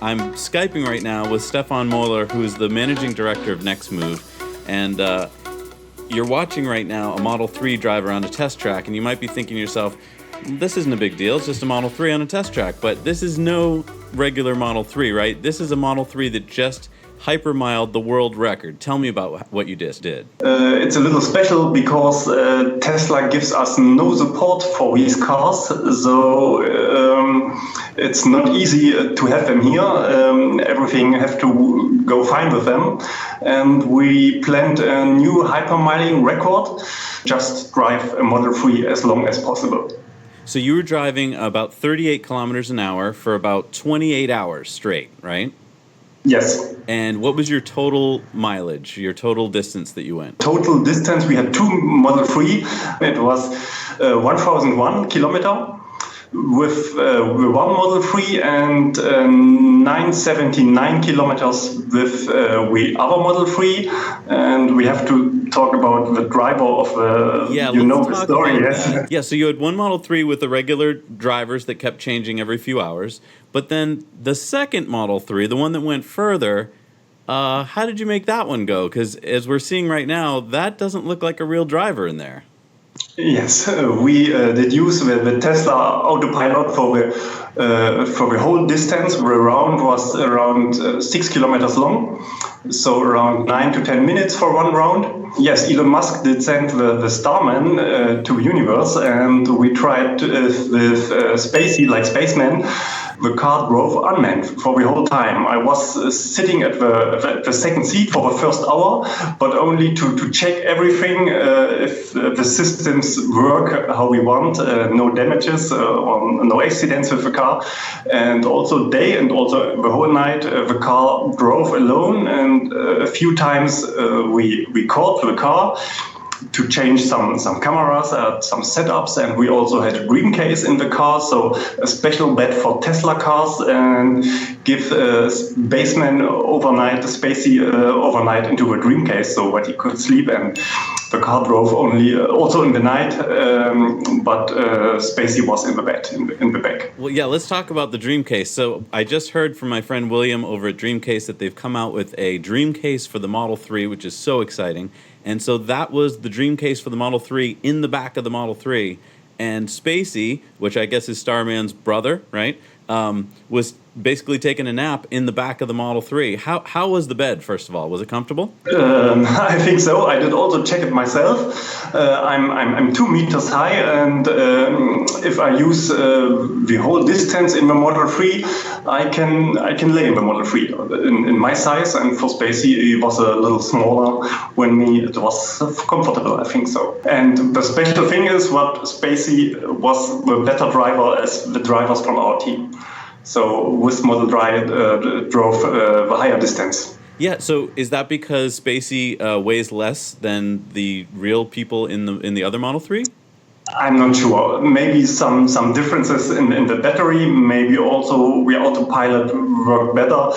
I'm Skyping right now with Stefan Moeller, who is the managing director of Nextmove, and you're watching right now a Model 3 drive around a test track, and you might be thinking to yourself, this isn't a big deal, it's just a Model 3 on a test track, but this is no regular Model 3, right? This is a Model 3 that just hypermiled the world record. Tell me about what you just did. It's a little special because Tesla gives us no support for these cars, so it's not easy to have them here. Everything have to go fine with them, and we planned a new hypermiling record. Just drive a Model 3 as long as possible. So you were driving about 38 kilometers an hour for about 28 hours straight, right? Yes. And what was your total mileage, your total distance that you went? Total distance, we had two Model 3. It was 1,001 kilometer with one Model 3 and 979 kilometers with the other Model 3. And we have to talk about the driver of the, the story, yes? Yeah, so you had one Model 3 with the regular drivers that kept changing every few hours. But then the second Model 3, the one that went further, how did you make that one go? Because as we're seeing right now, that doesn't look like a real driver in there. Yes, we did use the Tesla autopilot for the whole distance. The round was around 6 kilometers long, so around 9 to 10 minutes for one round. Yes, Elon Musk did send the Starman to the universe, and we tried with Spacey, like Spaceman. The car drove unmanned for the whole time. I was sitting at the second seat for the first hour, but only to check everything, if the systems work how we want, no damages or no accidents with the car. And also day and also the whole night, the car drove alone, and a few times we called the car to change some cameras, some setups, and we also had a dream case in the car, so a special bed for Tesla cars, and give Spaceman overnight, Spacey overnight into a dream case, so that he could sleep, and the car drove only also in the night, but Spacey was in the bed, in the back. Well, yeah, let's talk about the dream case. So I just heard from my friend William over at Dreamcase that they've come out with a dream case for the Model 3, which is so exciting. And so that was the dream case for the Model 3 in the back of the Model 3. And Spacey, which I guess is Starman's brother, right, was basically taking a nap in the back of the Model 3. How was the bed, first of all? Was it comfortable? I think so. I did also check it myself. I'm 2 meters high, and if I use the whole distance in the Model 3, I can lay in the Model 3 in my size. And for Spacey, it was a little smaller. It was comfortable, I think so. And the special thing is what Spacey was the better driver as the drivers from our team. So this Model 3 drove the higher distance. Yeah, so is that because Spacey weighs less than the real people in the other Model 3? I'm not sure. Maybe some differences in the battery. Maybe also the autopilot worked better.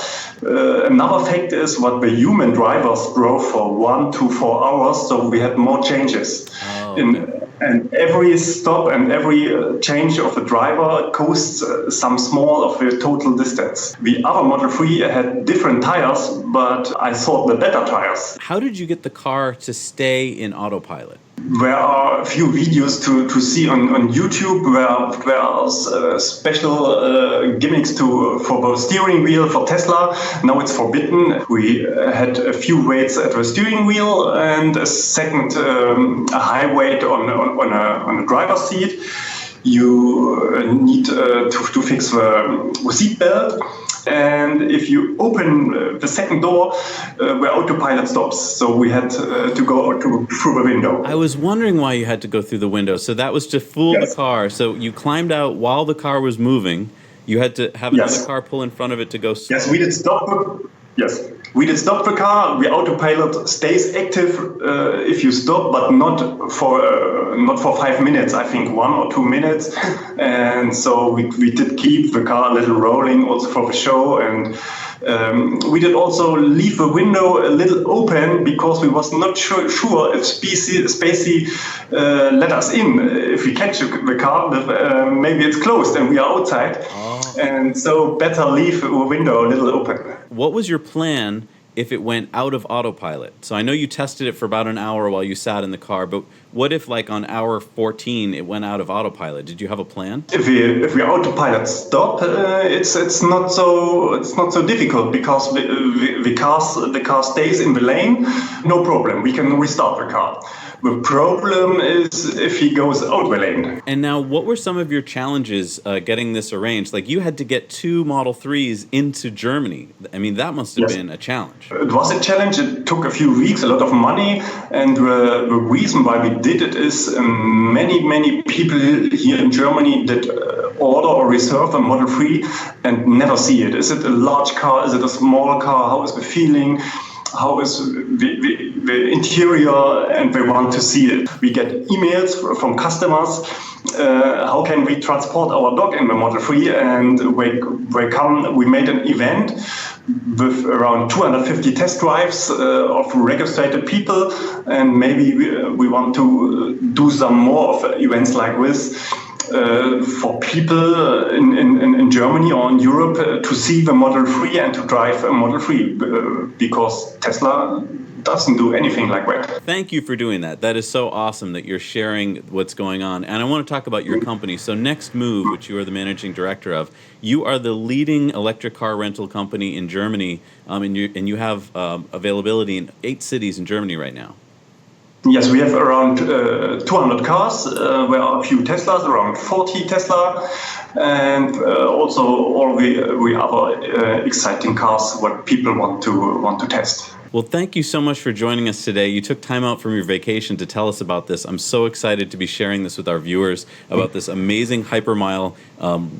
Another fact is what the human drivers drove for 1 to 4 hours, so we had more changes. Oh, okay. And every stop and every change of the driver costs some small of the total distance. The other Model 3 had different tires, but I thought the better tires. How did you get the car to stay in autopilot? There are a few videos to see on YouTube where there are special gimmicks for the steering wheel for Tesla. Now it's forbidden. We had a few weights at the steering wheel and a second a high weight on a driver's seat. You need to fix the seat belt. And if you open the second door, where autopilot stops. So we had to go through the window. I was wondering why you had to go through the window. So that was to fool the car. So you climbed out while the car was moving. You had to have another car pull in front of it to go. Yes, we did stop. We did stop the car. The autopilot stays active if you stop, but not for not for 5 minutes, I think 1 or 2 minutes. And so we did keep the car a little rolling also for the show. And we did also leave the window a little open because we was not sure if Spacey let us in. If we catch the car, maybe it's closed and we are outside. Oh. And so better leave the window a little open. What was your plan if it went out of autopilot? So I know you tested it for about an hour while you sat in the car, but what if like on hour 14 it went out of autopilot? Did you have a plan? If we autopilot stop, it's not so difficult because the car stays in the lane. No problem. We can restart the car. The problem is if he goes out the lane. And now, what were some of your challenges getting this arranged? Like, you had to get 2 Model 3s into Germany. I mean, that must have been a challenge. It was a challenge. It took a few weeks, a lot of money. And the reason why we did it is many people here in Germany that order or reserve a Model 3 and never see it. Is it a large car? Is it a small car? How is the feeling? How is the interior, and they want to see it. We get emails from customers, how can we transport our dog in the Model 3, and we made an event with around 250 test drives of registered people, and maybe we want to do some more of events like this. For people in Germany or in Europe to see the Model 3 and to drive a Model 3 because Tesla doesn't do anything like that. Thank you for doing that. That is so awesome that you're sharing what's going on. And I want to talk about your company. So Next Move, which you are the managing director of, you are the leading electric car rental company in Germany, and you have availability in 8 cities in Germany right now. Yes, we have around 200 cars. There are a few Teslas, around 40 Tesla, and also all the other exciting cars what people want to test. Well, thank you so much for joining us today. You took time out from your vacation to tell us about this. I'm so excited to be sharing this with our viewers about this amazing Hypermile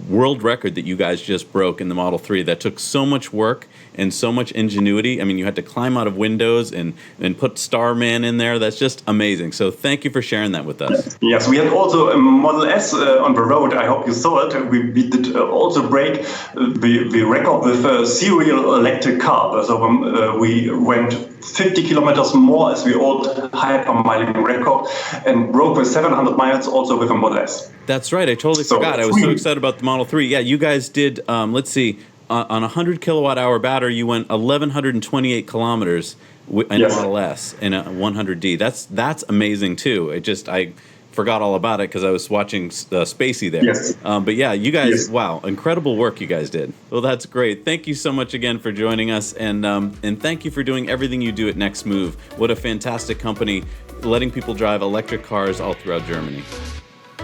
world record that you guys just broke in the Model 3 that took so much work and so much ingenuity. I mean, you had to climb out of windows and put Starman in there. That's just amazing. So thank you for sharing that with us. Yes, we had also a Model S on the road. I hope you saw it. We did also break the record with a serial electric car. So we went 50 kilometers more as the old Hypermile record and broke the 700 miles also with a Model S. That's right. I totally forgot. I was so excited about the Model 3. Yeah, you guys did, let's see, on a 100 kilowatt hour battery, you went 1,128 kilometers in a Model S in a 100D. That's amazing too. I forgot all about it because I was watching Spacey there. Yes. But yeah, you guys, wow, incredible work you guys did. Well, that's great. Thank you so much again for joining us, and thank you for doing everything you do at Next Move. What a fantastic company, letting people drive electric cars all throughout Germany.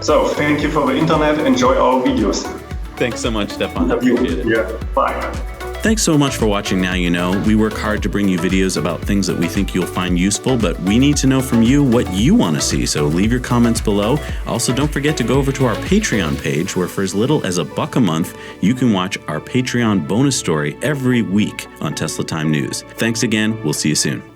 So thank you for the internet. Enjoy our videos. Thanks so much, Stefan. I appreciate it. Yeah. Bye. Thanks so much for watching Now You Know. We work hard to bring you videos about things that we think you'll find useful, but we need to know from you what you want to see, so leave your comments below. Also, don't forget to go over to our Patreon page, where for as little as $1 a month, you can watch our Patreon bonus story every week on Tesla Time News. Thanks again. We'll see you soon.